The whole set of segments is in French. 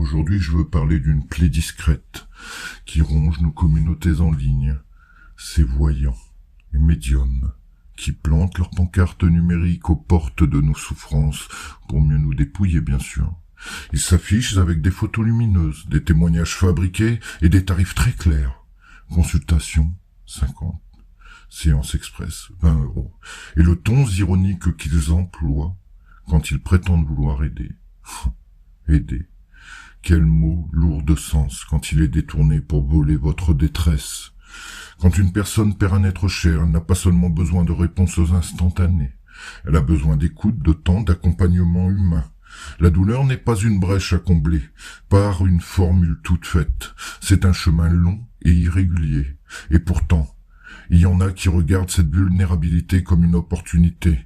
Aujourd'hui, je veux parler d'une plaie discrète qui ronge nos communautés en ligne. Ces voyants et médiums qui plantent leurs pancartes numériques aux portes de nos souffrances pour mieux nous dépouiller, bien sûr. Ils s'affichent avec des photos lumineuses, des témoignages fabriqués et des tarifs très clairs. Consultation, 50. Séance express, 20 €. Et le ton ironique qu'ils emploient quand ils prétendent vouloir aider. Aider. Quel mot lourd de sens quand il est détourné pour voler votre détresse. Quand une personne perd un être cher, elle n'a pas seulement besoin de réponses instantanées. Elle a besoin d'écoute, de temps, d'accompagnement humain. La douleur n'est pas une brèche à combler par une formule toute faite. C'est un chemin long et irrégulier. Et pourtant, il y en a qui regardent cette vulnérabilité comme une opportunité.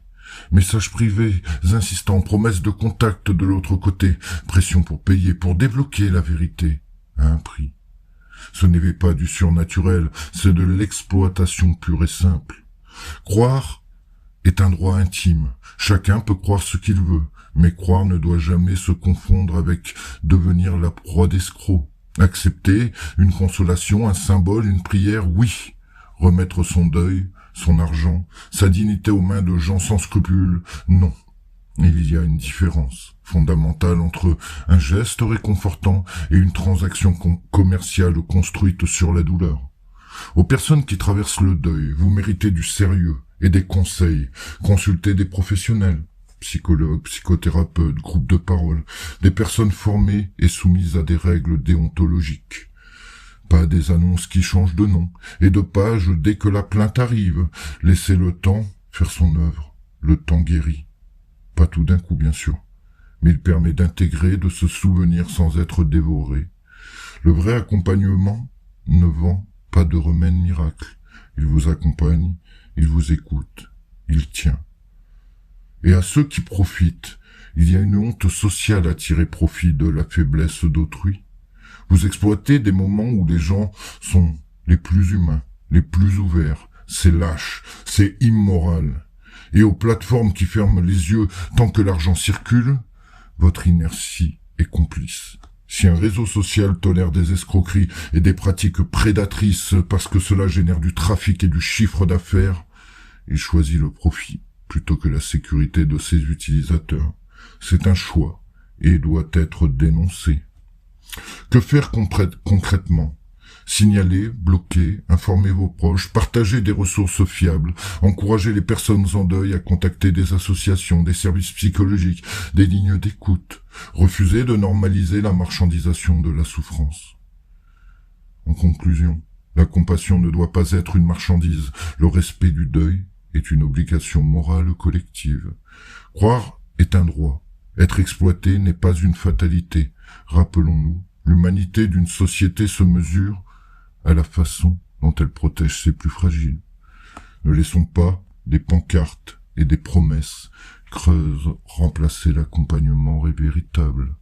Messages privés, insistants, promesses de contact de l'autre côté, pression pour payer, pour débloquer la vérité, à un prix. Ce n'est pas du surnaturel, c'est de l'exploitation pure et simple. Croire est un droit intime. Chacun peut croire ce qu'il veut, mais croire ne doit jamais se confondre avec devenir la proie d'escrocs. Accepter une consolation, un symbole, une prière, oui. Remettre son deuil, son argent, sa dignité aux mains de gens sans scrupules, non. Il y a une différence fondamentale entre un geste réconfortant et une transaction commerciale construite sur la douleur. Aux personnes qui traversent le deuil, vous méritez du sérieux et des conseils. Consultez des professionnels, psychologues, psychothérapeutes, groupes de parole, des personnes formées et soumises à des règles déontologiques. Pas des annonces qui changent de nom et de page dès que la plainte arrive. Laissez le temps faire son œuvre. Le temps guérit. Pas tout d'un coup, bien sûr, mais il permet d'intégrer, de se souvenir sans être dévoré. Le vrai accompagnement ne vend pas de remède miracle. Il vous accompagne, il vous écoute, il tient. Et à ceux qui profitent, il y a une honte sociale à tirer profit de la faiblesse d'autrui. Vous exploitez des moments où les gens sont les plus humains, les plus ouverts. C'est lâche, c'est immoral. Et aux plateformes qui ferment les yeux tant que l'argent circule, votre inertie est complice. Si un réseau social tolère des escroqueries et des pratiques prédatrices parce que cela génère du trafic et du chiffre d'affaires, il choisit le profit plutôt que la sécurité de ses utilisateurs. C'est un choix et doit être dénoncé. Que faire concrètement? Signaler, bloquer, informer vos proches, partager des ressources fiables, encourager les personnes en deuil à contacter des associations, des services psychologiques, des lignes d'écoute, refuser de normaliser la marchandisation de la souffrance. En conclusion, la compassion ne doit pas être une marchandise. Le respect du deuil est une obligation morale collective. Croire est un droit. Être exploité n'est pas une fatalité. Rappelons-nous, l'humanité d'une société se mesure à la façon dont elle protège ses plus fragiles. Ne laissons pas des pancartes et des promesses creuses remplacer l'accompagnement véritable.